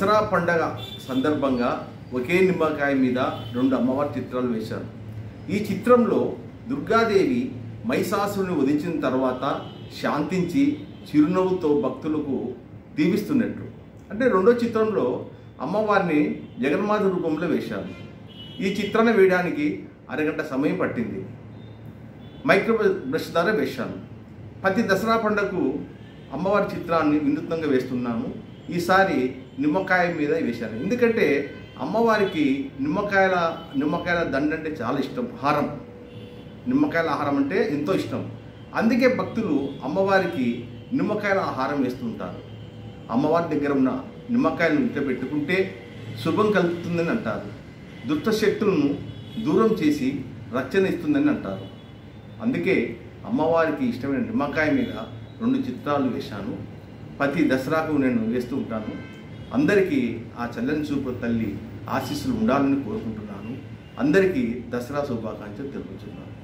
దసరా పండగ సందర్భంగా ఒకే నిమ్మకాయ మీద 2 అమ్మవారి చిత్రాలు వేశాను. ఈ చిత్రంలో దుర్గాదేవి మహిషాసురుని వధించిన తర్వాత శాంతించి చిరునవ్వుతో భక్తులకు దీవిస్తున్నట్లు. అంటే రెండో చిత్రంలో అమ్మవారిని జగన్మాత రూపంలో వేశాను. ఈ చిత్రాన్ని వేయడానికి అరగంట సమయం పట్టింది. మైక్రో బ్రష్ ద్వారా వేశాను. ప్రతి దసరా పండుగకు అమ్మవారి చిత్రాన్ని వినూత్నంగా వేస్తున్నాను. ఈసారి నిమ్మకాయ మీద వేశాను. ఎందుకంటే అమ్మవారికి నిమ్మకాయల దండ అంటే చాలా ఇష్టం. హారం, నిమ్మకాయల ఆహారం అంటే ఎంతో ఇష్టం. అందుకే భక్తులు అమ్మవారికి నిమ్మకాయల ఆహారం వేస్తుంటారు. అమ్మవారి దగ్గర ఉన్న నిమ్మకాయలను ఇంట్లో పెట్టుకుంటే శుభం కలుగుతుందని అంటారు. దుష్ట శక్తులను దూరం చేసి రక్షణ ఇస్తుందని అంటారు. అందుకే అమ్మవారికి ఇష్టమైన నిమ్మకాయ మీద 2 చిత్రాలు వేశాను. ప్రతి దసరాకు నేను వేస్తూ ఉంటాను. అందరికీ ఆ చల్లని చూపు తల్లి ఆశీస్సులు ఉండాలని కోరుకుంటున్నాను. అందరికీ దసరా శుభాకాంక్షలు తెలుపుతున్నాను.